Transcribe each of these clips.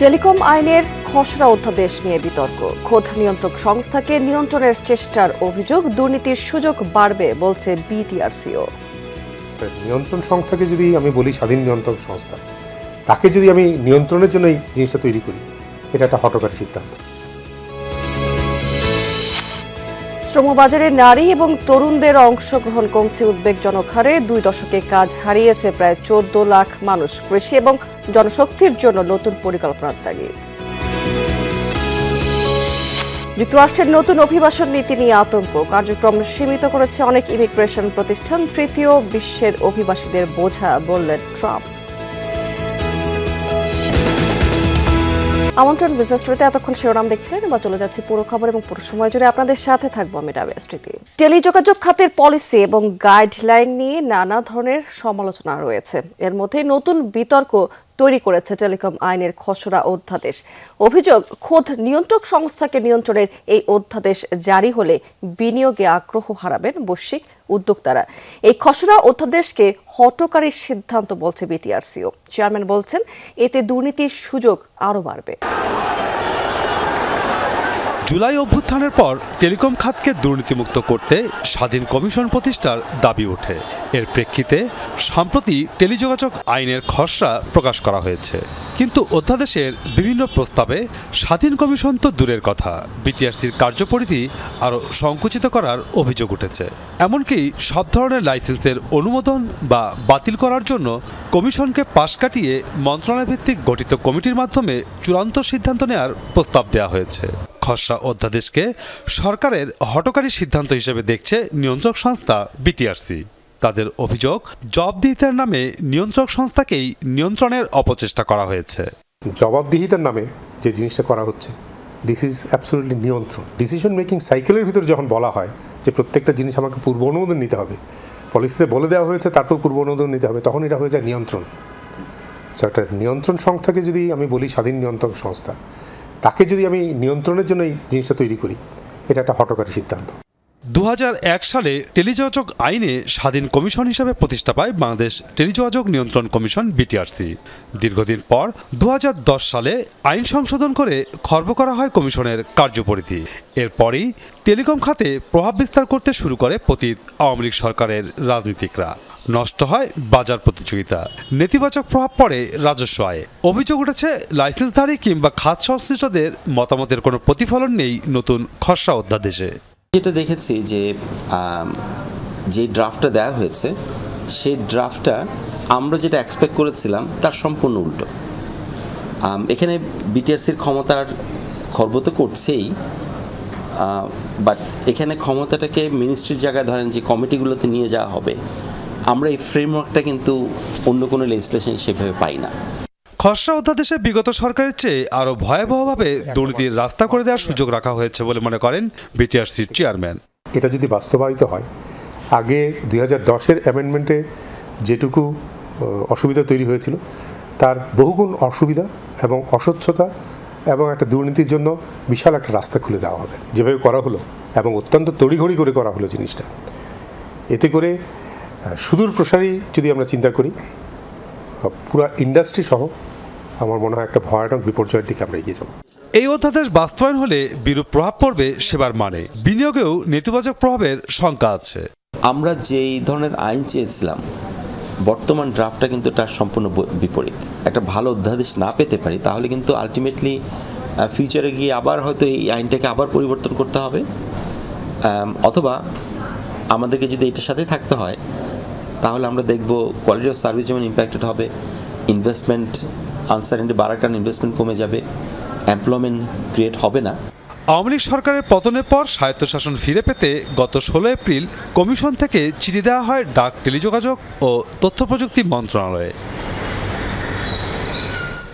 Telecom আইনের খসড়া অধ্যাদেশ নিয়ে বিতর্ক। খোদ নিয়ন্ত্রক সংস্থাকে নিয়ন্ত্রণের চেষ্টার অভিযোগ, দুর্নীতির সুযোগ বাড়বে বলছে বিটিআরসিও। নিয়ন্ত্রণ সংস্থাকে যদি আমি বলি স্বাধীন নিয়ন্ত্রক সংস্থা, তাকে যদি আমি নিয়ন্ত্রণের জন্য এই জিনিসটা তৈরি করি, এটা একটা হঠকারী সিদ্ধান্ত। শ্রমবাজারে নারী এবং তরুণদের অংশগ্রহণ কমছে উদ্বেগজনক হারে। 2 দশকে কাজ হারিয়েছে প্রায় 14 লাখ মানুষ। কৃষি এবং জনশক্তির জন্য নতুন পরিকল্পনার তাগিদ। যুক্তরাষ্ট্রের নতুন অভিবাসন নীতি নিয়ে আতঙ্ক। কার্যক্রম সীমিত করেছে অনেক ইমিগ্রেশন প্রতিষ্ঠান। তৃতীয় বিশ্বের অভিবাসীদের বোঝা বললেন ট্রাম্প। আমন্ত্রণ বিজনেস স্টোরিতে এতক্ষণ শিরোনাম দেখছিলেন, এবার চলে যাচ্ছে পুরো খবর এবং পুরো সময় জুড়ে আপনাদের সাথে থাকবো আমি রাবেয়া স্মৃতি। টেলিযোগাযোগ খাতের পলিসি এবং গাইডলাইন নিয়ে নানা ধরনের সমালোচনা রয়েছে। এর মধ্যে নতুন বিতর্ক তৈরি করেছে টেলিকম আইনের খসড়া অধ্যাদেশ। অভিযোগ, খোদ নিয়ন্ত্রক সংস্থাকে নিয়ন্ত্রণের এই অধ্যাদেশ জারি হলে বিনিয়োগে আগ্রহ হারাবেন বৈশ্বিক উদ্যোক্তারা। এই খসড়া অধ্যাদেশকে হঠকারী সিদ্ধান্ত বলছে বিটিআরসিও। চেয়ারম্যান বলছেন, এতে দুর্নীতির সুযোগ আরও বাড়বে। জুলাই অভ্যুত্থানের পর টেলিকম খাতকে দুর্নীতিমুক্ত করতে স্বাধীন কমিশন প্রতিষ্ঠার দাবি ওঠে। এর প্রেক্ষিতে সম্প্রতি টেলিযোগাযোগ আইনের খসড়া প্রকাশ করা হয়েছে। কিন্তু অধ্যাদেশের বিভিন্ন প্রস্তাবে স্বাধীন কমিশন তো দূরের কথা, বিটিআরসির কার্যপরিধি আরও সংকুচিত করার অভিযোগ উঠেছে। এমনকি সব ধরনের লাইসেন্সের অনুমোদন বা বাতিল করার জন্য কমিশনকে পাশ কাটিয়ে মন্ত্রণালয় ভিত্তিক গঠিত কমিটির মাধ্যমে চূড়ান্ত সিদ্ধান্ত নেওয়ার প্রস্তাব দেওয়া হয়েছে। খসড়া অধ্যাদেশকে সরকারের হঠকারী সিদ্ধান্ত হিসেবে দেখছে নিয়ন্ত্রক সংস্থা বিটিআরসি। তাদের অভিযোগ, জবাবদিহিতার নামে নিয়ন্ত্রক সংস্থাকেই নিয়ন্ত্রণের অপচেষ্টা করা হয়েছে। জবাবদিহিতার নামে যে জিনিসটা করা হচ্ছে, দিস ইজ অ্যাবসলিউটলি নিয়ন্ত্রণ। ডিসিশন মেকিং সাইকেলের ভিতরে যখন বলা হয় যে প্রত্যেকটা জিনিস আমাকে পূর্ব অনুমোদন নিতে হবে, পলিসিতে বলে দেওয়া হয়েছে তারপর পূর্ব অনুমোদন নিতে হবে, তখন এটা হয়ে যায় নিয়ন্ত্রণ। একটা নিয়ন্ত্রণ সংস্থাকে যদি আমি বলি স্বাধীন নিয়ন্ত্রক সংস্থা, তাকে যদি আমি নিয়ন্ত্রণের জন্য এই জিনিসটা তৈরি করি, এটা একটা হঠকারী সিদ্ধান্ত। 2001 সালে টেলিযোগাযোগ আইনে স্বাধীন কমিশন হিসেবে প্রতিষ্ঠা পায় বাংলাদেশ টেলিযোগাযোগ নিয়ন্ত্রণ কমিশন বিটিআরসি। দীর্ঘদিন পর 2010 সালে আইন সংশোধন করে খর্ব করা হয় কমিশনের কার্যপরিধি। এরপরই টেলিকম খাতে প্রভাব বিস্তার করতে শুরু করে পতিত আওয়ামী লীগ সরকারের রাজনীতিকরা। নষ্ট হয় বাজার প্রতিযোগিতা, নেতিবাচক প্রভাব পড়ে রাজস্ব আয়ে। অভিযোগ উঠেছে, লাইসেন্সধারী কিংবা খাত সংশ্লিষ্টদের মতামতের কোনো প্রতিফলন নেই নতুন খসড়া অধ্যাদেশে। যেটা দেখেছি যে ড্রাফটটা দেওয়া হয়েছে, সেই ড্রাফটটা আমরা যেটা এক্সপেক্ট করেছিলাম তার সম্পূর্ণ উল্টো। এখানে বিটিআরসির ক্ষমতার খর্ব তো করছেই, বাট এখানে ক্ষমতাটাকে মিনিস্ট্রির জায়গায় ধরেন যে কমিটিগুলোতে নিয়ে যাওয়া হবে, আমরা এই ফ্রেমওয়ার্কটা কিন্তু অন্য কোনো লেজিসলেশন সেভাবে পাই না। খসড়া অধ্যাদেশে বিগত সরকারের চেয়ে আরও ভয়াবহভাবে দুর্নীতির রাস্তা করে দেওয়ার সুযোগ রাখা হয়েছে বলে মনে করেন বিটিআরসির চেয়ারম্যান। এটা যদি বাস্তবায়িত হয়, আগে 2010-এর অ্যামেন্ডমেন্টে যেটুকু অসুবিধা তৈরি হয়েছিল, তার বহুগুণ অসুবিধা এবং অস্বচ্ছতা এবং একটা দুর্নীতির জন্য বিশাল একটা রাস্তা খুলে দেওয়া হবে। যেভাবে করা হলো এবং অত্যন্ত তড়িঘড়ি করে করা হলো জিনিসটা, এতে করে সুদূর প্রসারী যদি আমরা চিন্তা করি, পুরো ইন্ডাস্ট্রি সহ আমার মনে হয় একটা ভয়ানক বিপর্যয়ের দিকে আমরা এগিয়ে যাব। এই অধ্যাদেশ বাস্তবায়ন হলে বিরূপ প্রভাব পড়বে সেবার মানে, বিনিয়োগেও নেতিবাচক প্রভাবের শঙ্কা আছে। আমরা যেই ধরনের আইন চেয়েছিলাম, বর্তমান ড্রাফটটা কিন্তু তার সম্পূর্ণ বিপরীত। একটা ভালো অধ্যাদেশ না পেতে পারি, তাহলে কিন্তু আলটিমেটলি ফিউচারে গিয়ে আবার হয়তো এই আইনটাকে আবার পরিবর্তন করতে হবে, অথবা আমাদেরকে যদি এটার সাথে থাকতে হয়, তাহলে আমরা দেখব কোয়ালিটি অফ সার্ভিস যেমন ইম্প্যাক্টেড হবে, ইনভেস্টমেন্ট আনসারটি বাড়ার কারণে ইনভেস্টমেন্ট কমে যাবে, এমপ্লয়মেন্ট ক্রিয়েট হবে না। আওয়ামী লীগ সরকারের পতনের পর স্বায়ত্তশাসন ফিরে পেতে গত 16 এপ্রিল কমিশন থেকে চিঠি দেওয়া হয় ডাক, টেলিযোগাযোগ ও তথ্য প্রযুক্তি মন্ত্রণালয়ে।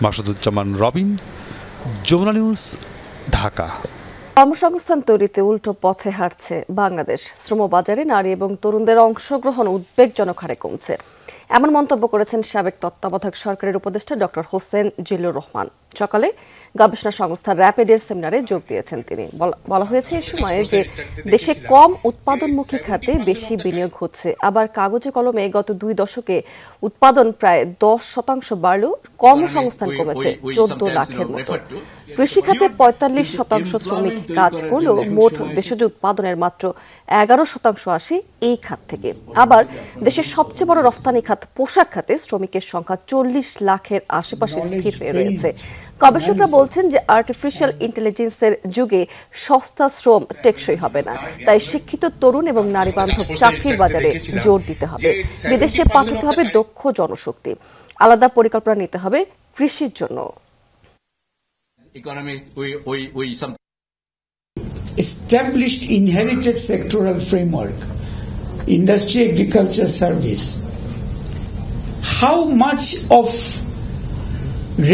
মাসুদুজ্জামান রবিন, যমুনা নিউজ, ঢাকা। কর্মসংস্থান তৈরিতে উল্টো পথে হাঁটছে বাংলাদেশ। শ্রমবাজারে নারী এবং তরুণদের অংশগ্রহণ উদ্বেগজনক হারে কমছে। এমন মন্তব্য করেছেন সাবেক তত্ত্বাবধায়ক সরকারের উপদেষ্টা ডক্টর হোসেন জিল্লুর রহমান। সকালে গবেষণা সংস্থা র্যাপিডের সেমিনারে যোগ দিয়েছেন তিনি। বলা হয়েছে এ সময়ে যে দেশে কম উৎপাদনমুখী খাতে বেশি বিনিয়োগ হচ্ছে, আবার কাগজে কলমে গত 2 দশকে উৎপাদন প্রায় 10% বাড়লেও কর্মসংস্থান কমেছে 14 লাখের মতো। কৃষিখাতে 45% শ্রমিক কাজ করলেও মোট দেশজ উৎপাদনের মাত্র 11% আসে এই খাত থেকে। আবার দেশের সবচেয়ে বড় রফতানি খাত পোশাক খাতে শ্রমিকের সংখ্যা 40 লাখের আশেপাশে স্থির হয়ে রয়েছে। গবেষকরা বলছেন যে আর্টিফিশিয়াল ইন্টেলিজেন্সের যুগে সস্তা শ্রম টেকসই হবে না, তাই শিক্ষিত তরুণ এবং নারী বান্ধব চাকরির বাজারে জোর দিতে হবে। বিদেশে পাঠাতে হবে দক্ষ জনশক্তি। আলাদা পরিকল্পনা নিতে হবে কৃষির জন্য। Established inherited sectoral framework, industry, agriculture, service. How much of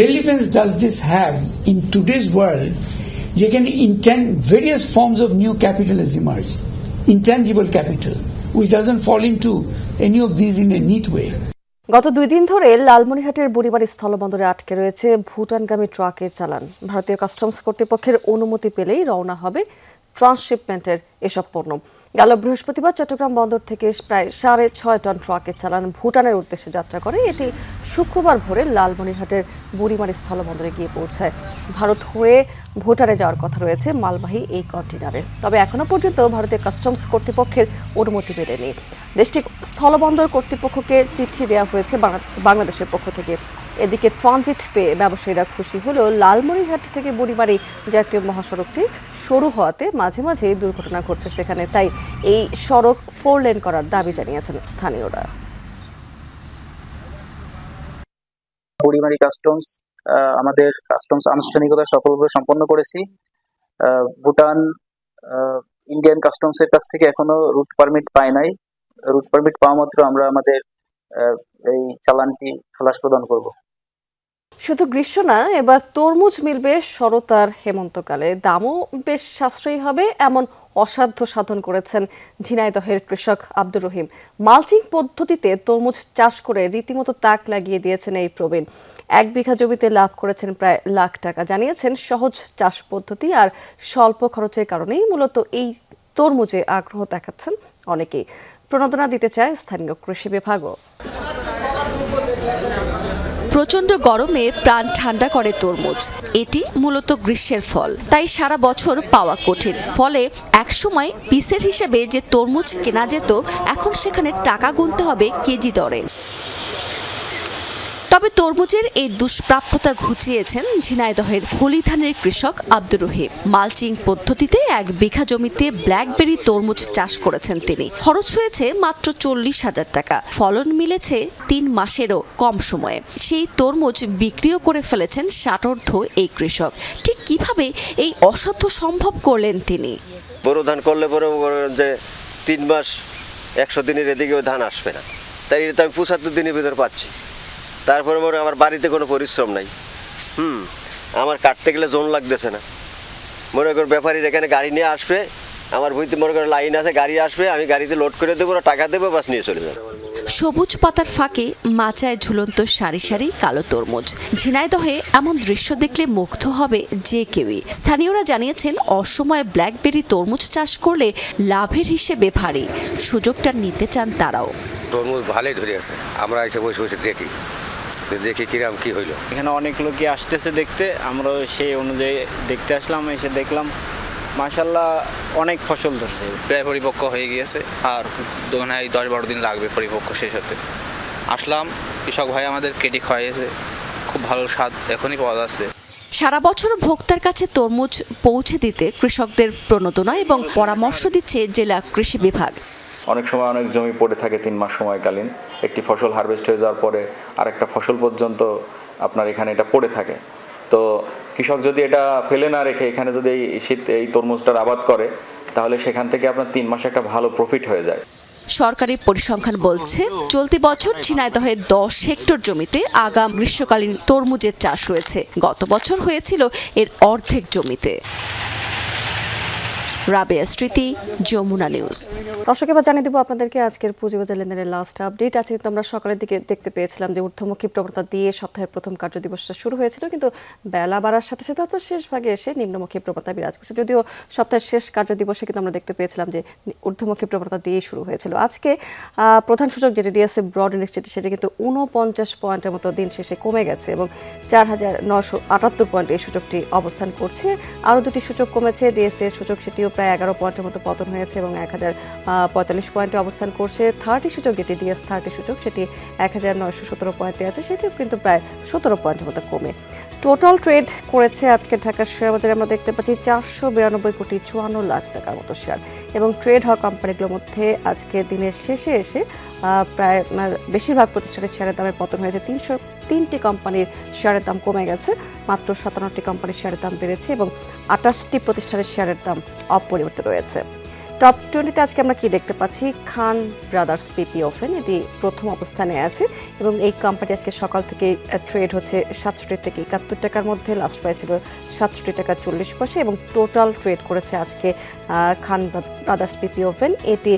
relevance does this have in today's world? যেখানে various forms of new capital has emerged, intangible capital, which doesn't fall into any of these in a neat way. গত 2 দিন ধরে লালমনিরহাটের বুড়িমারি স্থলবন্দরে আটকে রয়েছে ভুটানগামী ট্রাকের চালান। ভারতীয় কাস্টমস কর্তৃপক্ষের অনুমতি পেলেই রওনা হবে ট্রান্সশিপমেন্টের এসব পণ্য। গেল বৃহস্পতিবার চট্টগ্রাম বন্দর থেকে প্রায় 6.5 টন ট্রাকের চালান ভুটানের উদ্দেশ্যে যাত্রা করে। এটি শুক্রবার ভোরে লালমনিরহাটের বুড়িমারি স্থলবন্দরে গিয়ে পৌঁছায়। ভারত হয়ে ভুটানে যাওয়ার কথা রয়েছে মালবাহী এই কন্টেইনারে, তবে এখনো পর্যন্ত ভারতীয় কাস্টমস কর্তৃপক্ষের অনুমতি মেলেনি। দেশটির স্থলবন্দর কর্তৃপক্ষকে চিঠি দেওয়া হয়েছে বাংলাদেশের পক্ষ থেকে। এদিকে ট্রানজিট পেয়ে ব্যবসায়ীরা খুশি হলেও লালমনিরহাট থেকে বুড়িমারি জাতীয় মহাসড়কটি সরু হওয়াতে মাঝে মাঝে দুর্ঘটনা ঘটছে সেখানে, তাই এই সড়ক 4 লেন করার দাবি জানিয়েছেন স্থানীয়রা। বুড়িমারি কাস্টমস আমাদের কাস্টমস আনুষ্ঠানিকতা সফলভাবে সম্পন্ন করেছি। ভুটান ইন্ডিয়ান কাস্টমসের কাছ থেকে এখনো রুট পারমিট পাই নাই। রুট পারমিট পাওয়া মাত্র আমরা আমাদের এই চালানটি খালাস প্রদান করব। শুধু গ্রীষ্ম না, এবার তরমুজ মিলবে শরৎ আর হেমন্তকালে। দামও বেশ সাশ্রয়ী হবে এমন অসাধ্য সাধন করেছেন ঝিনাইদহের কৃষক আব্দুর রহিম। মালচিং পদ্ধতিতে তরমুজ চাষ করে রীতিমতো তাক লাগিয়ে দিয়েছেন এই প্রবীণ। 1 বিঘা জমিতে লাভ করেছেন প্রায় লাখ টাকা। জানিয়েছেন সহজ চাষ পদ্ধতি আর স্বল্প খরচের কারণেই মূলত এই তরমুজে আগ্রহ দেখাচ্ছেন অনেকেই। প্রণোদনা দিতে চায় স্থানীয় কৃষি বিভাগও। প্রচণ্ড গরমে প্রাণ ঠান্ডা করে তরমুজ। এটি মূলত গ্রীষ্মের ফল, তাই সারা বছর পাওয়া কঠিন। ফলে একসময় পিসের হিসেবে যে তরমুজ কেনা যেত, এখন সেখানে টাকা গুনতে হবে কেজি দরে। তবে তরমুজের এই দুষ্প্রাপ্যতা ঘুচিয়েছেন ঝিনাইদহের হলিধানের কৃষক আব্দুর রহিম। মালচিং পদ্ধতিতে 1 বিঘা জমিতে ব্ল্যাকবেরি তরমুজ চাষ করেছেন তিনি। খরচ হয়েছে মাত্র 40,000 টাকা। ফলন মিলেছে 3 মাসেরও কম সময়ে। সেই তরমুজ বিক্রিও করে ফেলেছেন ষাটোর্ধ্ব এই কৃষক। ঠিক কিভাবে এই অসাধ্য সম্ভব করলেন তিনি? বড় ধান করলে বড় যে 3 মাস 100 দিনের এদিকে ধান আসবে না, তাই এটা আমি 75 দিনের ভিতর পাচ্ছি। তারপরে আমার বাড়িতে কোনো পরিশ্রম নাই। আমার কাটতে গেলে জোন লাগতেছে না। মনে কর ব্যাপারীর এখানে গাড়ি নিয়ে আসবে, আমার বইতে মনে করে লাইন আছে, গাড়ি আসবে, আমি গাড়িতে লোড করে দেবো, টাকা দেবো, বাস নিয়ে চলে যাবে। সবুজ পাতার ফাঁকে মাচায় ঝুলন্ত সারি সারি কালো তরমুজ। ঝিনাইদহে এমন দৃশ্য দেখলে মুগ্ধ হবে যে কেউই। স্থানীয়রা জানিয়েছেন অসময়ে ব্ল্যাকবেরি তরমুজ চাষ করলে লাভের হিসেবে ভারী। সুযোগটা নিতে চান তারাও। তরমুজ ভালোই ধরে আছে, আমরা এসে বসে বসে দেখি কিরাম কি হইলো। এখানে অনেক লোকই আসতেছে দেখতে, আমরা সেই অনুযায়ী দেখতে আসলাম। এসে দেখলাম মাশাআল্লাহ অনেক ফসল ধরছে, প্রায় পরিপক্ক হয়ে গিয়েছে। আর 10-12 দিন লাগবে পরিপক্ক শেষ হতে। আসলাম, কৃষক ভাই আমাদের কেটে খাওয়াইছে, খুব ভালো স্বাদ এখনই পাওয়া যাচ্ছে। সারা বছর ভোক্তার কাছে তরমুজ পৌঁছে দিতে কৃষকদের প্রণোদনা এবং পরামর্শ দিচ্ছে জেলা কৃষি বিভাগ। অনেক সময় অনেক জমি পড়ে থাকে 3 মাস সময়কালীন। একটি ফসল হারভেস্ট হয়ে যাওয়ার পরে আরেকটা ফসল পর্যন্ত আপনার এখানে এটা পড়ে থাকে। তো কৃষক যদি এটা ফেলে না রেখে এখানে যদি এই তরমুজটার আবাদ করে, তাহলে সেখান থেকে আপনার 3 মাসে একটা ভালো প্রফিট হয়ে যায়। সরকারি পরিসংখ্যান বলছে চলতি বছর ঝিনাইদহে 10 হেক্টর জমিতে আগাম গ্রীষ্মকালীন তরমুজের চাষ হয়েছে। গত বছর হয়েছিল এর অর্ধেক জমিতে। রাবেয়া স্মৃতি, যমুনা নিউজ। দর্শক, এবার জানিয়ে দেবো আপনাদেরকে আজকের পুঁজিবাজার লেনদেনের লাস্ট আপডেট। আজকে কিন্তু আমরা সকালের দিকে দেখতে পেয়েছিলাম যে ঊর্ধ্বমুখী প্রবণতা দিয়ে সপ্তাহের প্রথম কার্যদিবসটা শুরু হয়েছিল, কিন্তু বেলা বাড়ার সাথে সাথে অর্থাৎ শেষ ভাগে এসে নিম্নমুখী প্রবণতা বিরাজ করছে। যদিও সপ্তাহের শেষ কার্যদিবসে কিন্তু আমরা দেখতে পেয়েছিলাম যে ঊর্ধ্বমুখী প্রবণতা দিয়েই শুরু হয়েছিল। আজকে প্রধান সূচক যেটি ডিএসসি ব্রড ইন্ডেক্স সেটি কিন্তু 49 পয়েন্টের মতো দিন শেষে কমে গেছে এবং 4978 পয়েন্টে এই সূচকটি অবস্থান করছে। আরও দুটি সূচক কমেছে। ডিএসসি সূচক সেটিও প্রায় 11 পয়েন্টের মতো পতন হয়েছে এবং 1045 পয়েন্টে অবস্থান করছে। 30 সূচক যেটি ডিএস 30 সূচক সেটি 1917 পয়েন্টে আছে, সেটিও কিন্তু প্রায় 17 পয়েন্টের মতো কমে। টোটাল ট্রেড করেছে আজকে ঢাকার শেয়ার বাজারে আমরা দেখতে পাচ্ছি 492 কোটি 54 লাখ টাকার মতো শেয়ার এবং ট্রেড হওয়া কোম্পানিগুলোর মধ্যে আজকে দিনের শেষে এসে প্রায় বেশিরভাগ প্রতিষ্ঠানের শেয়ারের দামের পতন হয়েছে। 303টি কোম্পানির শেয়ারের দাম কমে গেছে, মাত্র 57টি কোম্পানির শেয়ারের দাম বেড়েছে এবং 28টি প্রতিষ্ঠানের শেয়ারের দাম অপরিবর্তিত রয়েছে। টপ 20-তে আজকে আমরা কি দেখতে পাচ্ছি? খান ব্রাদার্স পিপি ওভেন এটি প্রথম অবস্থানে আছে এবং এই কোম্পানি আজকে সকাল থেকে ট্রেড হচ্ছে 67 থেকে 71 টাকার মধ্যে। লাস্ট প্রাইস ছিল 67 টাকা 40 পয়সা এবং টোটাল ট্রেড করেছে আজকে খান ব্রাদার্স পিপি ওভেন এটি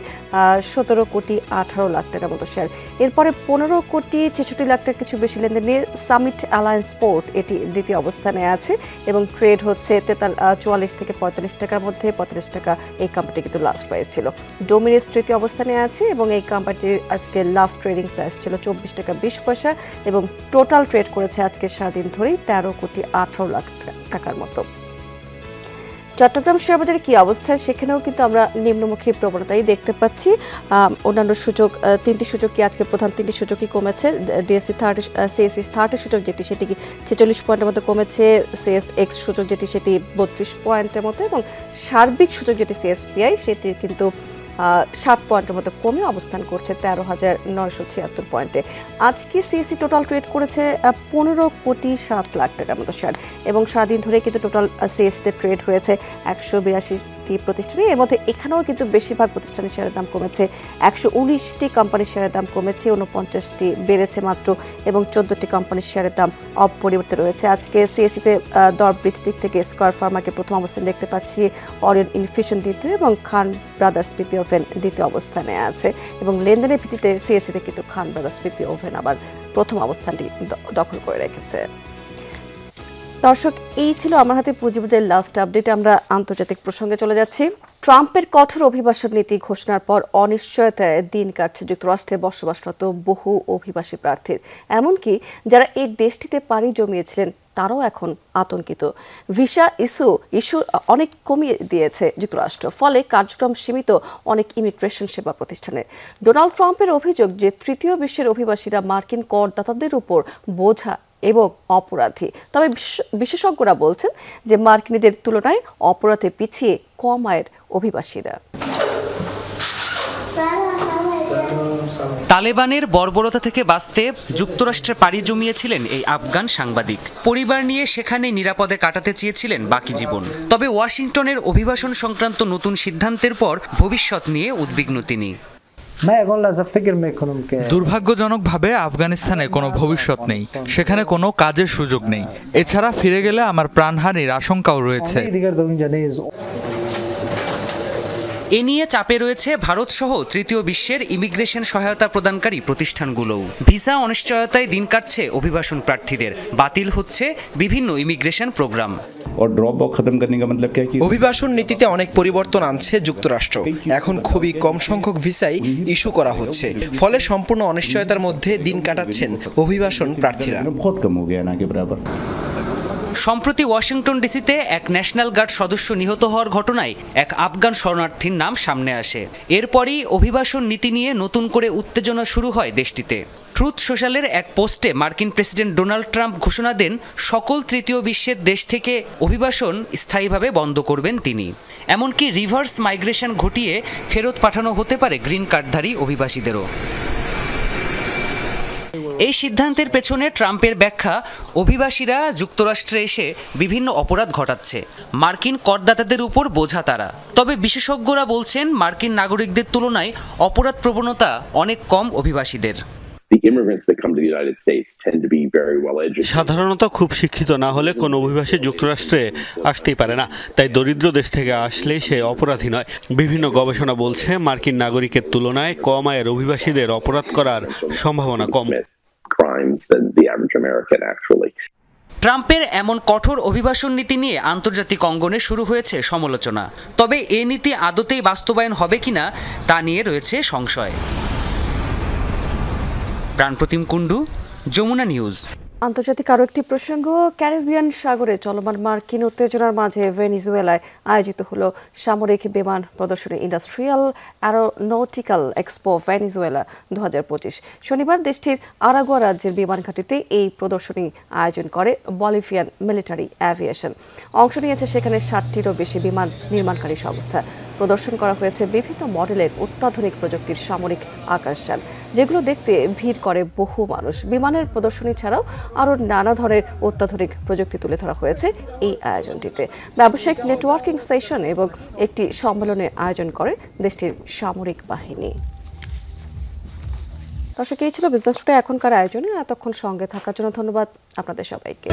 17 কোটি 18 লাখ টাকার মতো শেয়ার। এরপরে 15 কোটি 66 লাখ টাকা কিছু বেশি লেনদেন নিয়ে সামিট অ্যালায়েন্স পোর্ট এটি দ্বিতীয় অবস্থানে আছে এবং ট্রেড হচ্ছে 44 থেকে 45 টাকার মধ্যে। 45 টাকা এই কোম্পানি কিন্তু লাস্ট প্রাইস ছিল। ডোমিনিস তৃতীয় অবস্থানে আছে এবং এই কোম্পানিটির আজকে লাস্ট ট্রেডিং প্রাইস ছিল 24 টাকা 20 পয়সা এবং টোটাল ট্রেড করেছে আজকে সারাদিন ধরেই 13 কোটি 18 লাখ টাকার মতো। চট্টগ্রাম শেয়ার বাজারে কি অবস্থা, সেখানেও কিন্তু আমরা নিম্নমুখী প্রবণতাই দেখতে পাচ্ছি। অন্যান্য সূচক 3টি সূচক কি আজকে প্রধান 3টি সূচকই কমেছে। ডিএসসি 30 30 সূচক যেটি সেটি 46 পয়েন্টের মতো কমেছে। সিএসএক্স সূচক যেটি সেটি 32 পয়েন্টের মতো এবং সার্বিক সূচক যেটি সিএসপিআই সেটি কিন্তু 7 পয়েন্টের মতো কমে অবস্থান করছে 13,976 পয়েন্টে। আজকে সিএসসি টোটাল ট্রেড করেছে 15 কোটি 7 লাখ টাকার মতো শেয়ার এবং সারাদিন ধরে কিন্তু টোটাল সিএসসিতে ট্রেড হয়েছে 182টি প্রতিষ্ঠানে। এর মধ্যে এখানেও কিন্তু বেশিরভাগ প্রতিষ্ঠানের শেয়ারের দাম কমেছে। 119টি কোম্পানির শেয়ারের দাম কমেছে, 49টি বেড়েছে মাত্র এবং 14টি কোম্পানির শেয়ারের দাম অপরিবর্তিত রয়েছে। আজকে সিএসসিতে দর বৃদ্ধির দিক থেকে স্কয়ার ফার্মাকে প্রথম অবস্থানে দেখতে পাচ্ছি, অরিয়ন ইনফিউশন দ্বিতীয় এবং খান ব্রাদার্স পিপি ওভেন দ্বিতীয় অবস্থানে আছে এবং লেনদেনের ভিত্তিতে সিএসসিতে কিন্তু খান ব্রাদার্স পিপি ওভেন আবার প্রথম অবস্থানটি দখল করে রেখেছে। দর্শক, এই ছিল আমার হাতে পুঁজিবাজারের লাস্ট আপডেট। আমরা আন্তর্জাতিক প্রসঙ্গে চলে যাচ্ছি। ট্রাম্পের কঠোর অভিবাসন নীতি ঘোষণার পর অনিশ্চয়তায় দিন কাটছে যুক্তরাষ্ট্রে বসবাসরত বহু অভিবাসী প্রার্থীর। এমনকি যারা এই দেশটিতে পাড়ি জমিয়েছিলেন তারাও এখন আতঙ্কিত। ভিসা ইস্যু অনেক কমিয়ে দিয়েছে যুক্তরাষ্ট্র, ফলে কার্যক্রম সীমিত অনেক ইমিগ্রেশন সেবা প্রতিষ্ঠানে। ডোনাল্ড ট্রাম্পের অভিযোগ যে তৃতীয় বিশ্বের অভিবাসীরা মার্কিন করদাতাদের উপর বোঝা এবং অপরাধী। তবে বিশেষজ্ঞরা বলছেন যে মার্কিনীদের তুলনায় অপরাধে পিছিয়ে কম আয়ের অভিবাসীরা। তালেবানের বর্বরতা থেকে বাঁচতে যুক্তরাষ্ট্রে পাড়ি জমিয়েছিলেন এই আফগান সাংবাদিক। পরিবার নিয়ে সেখানে নিরাপদে কাটাতে চেয়েছিলেন বাকি জীবন। তবে ওয়াশিংটনের অভিবাসন সংক্রান্ত নতুন সিদ্ধান্তের পর ভবিষ্যৎ নিয়ে উদ্বিগ্ন তিনি। দুর্ভাগ্যজনকভাবে আফগানিস্তানে কোনো ভবিষ্যৎ নেই, সেখানে কোনো কাজের সুযোগ নেই। এছাড়া ফিরে গেলে আমার প্রাণহানির আশঙ্কাও রয়েছে। এ নিয়ে চাপে রয়েছে ভারতসহ তৃতীয় বিশ্বের ইমিগ্রেশন সহায়তা প্রদানকারী প্রতিষ্ঠানগুলোও। ভিসা অনিশ্চয়তায় দিন কাটছে অভিবাসন প্রার্থীদের, বাতিল হচ্ছে বিভিন্ন ইমিগ্রেশন প্রোগ্রাম। অভিবাসন নীতিতে অনেক পরিবর্তন আনছে যুক্তরাষ্ট্র। এখন খুবই কম সংখ্যক ভিসাই ইস্যু করা হচ্ছে, ফলে সম্পূর্ণ অনিশ্চয়তার মধ্যে দিন কাটাচ্ছেন অভিবাসন প্রার্থীরা। সম্প্রতি ওয়াশিংটন ডিসিতে এক ন্যাশনাল গার্ড সদস্য নিহত হওয়ার ঘটনায় এক আফগান শরণার্থীর নাম সামনে আসে। এরপরই অভিবাসন নীতি নিয়ে নতুন করে উত্তেজনা শুরু হয় দেশটিতে। ট্রুথ সোশ্যালের এক পোস্টে মার্কিন প্রেসিডেন্ট ডোনাল্ড ট্রাম্প ঘোষণা দেন সকল তৃতীয় বিশ্বের দেশ থেকে অভিবাসন স্থায়ীভাবে বন্ধ করবেন তিনি। এমনকি রিভার্স মাইগ্রেশন ঘটিয়ে ফেরত পাঠানো হতে পারে গ্রিন কার্ডধারী অভিবাসীদেরও। এই সিদ্ধান্তের পেছনে ট্রাম্পের ব্যাখ্যা, অভিবাসীরা যুক্তরাষ্ট্রে এসে বিভিন্ন অপরাধ ঘটাচ্ছে, মার্কিন করদাতাদের উপর বোঝা তারা। তবে বিশেষজ্ঞরা বলছেন মার্কিন নাগরিকদের তুলনায় অপরাধ প্রবণতা অনেক কম অভিবাসীদের। সাধারণত খুব শিক্ষিত না হলে কোনো অভিবাসী যুক্তরাষ্ট্রে আসতেই পারে না, তাই দরিদ্র দেশ থেকে আসলে সে অপরাধী নয়। বিভিন্ন গবেষণা বলছে মার্কিন নাগরিকের তুলনায় কম আয়ের অভিবাসীদের অপরাধ করার সম্ভাবনা কম। ট্রাম্পের এমন কঠোর অভিবাসন নীতি নিয়ে আন্তর্জাতিক অঙ্গনে শুরু হয়েছে সমালোচনা। তবে এ নীতি আদতেই বাস্তবায়ন হবে কিনা তা নিয়ে রয়েছে সংশয়। প্রাণপ্রতিম কুণ্ডু, যমুনা নিউজ। আন্তর্জাতিক আরও একটি প্রসঙ্গ, ক্যারিবিয়ান সাগরে চলমান মার্কিন উত্তেজনার মাঝে ভেনিজুয়েলায় আয়োজিত হলো সামরিক বিমান প্রদর্শনী ইন্ডাস্ট্রিয়াল অ্যারোনটিক্যাল এক্সপো ভেনিজুয়েলা 2025। শনিবার দেশটির আরাগুয়া রাজ্যের বিমান ঘাঁটিতে এই প্রদর্শনী আয়োজন করে বলিভিয়ান মিলিটারি অ্যাভিয়েশন। অংশ নিয়েছে সেখানে 60টিরও বেশি বিমান নির্মাণকারী সংস্থা। প্রদর্শন করা হয়েছে বিভিন্ন মডেলের অত্যাধুনিক প্রযুক্তির সামরিক আকাশযান, যেগুলো দেখতে ভিড় করে বহু মানুষ। বিমানের প্রদর্শনী ছাড়াও আরও নানা ধরনের অত্যাধুনিক প্রযুক্তি তুলে ধরা হয়েছে এই আয়োজনটিতে। ব্যবসায়িক নেটওয়ার্কিং সেশন এবং একটি সম্মেলনের আয়োজন করে দেশটির সামরিক বাহিনী। দর্শক, এই ছিল বিজনেস টুডে এখনকার আয়োজনে। এতক্ষণ সঙ্গে থাকার জন্য ধন্যবাদ আপনাদের সবাইকে।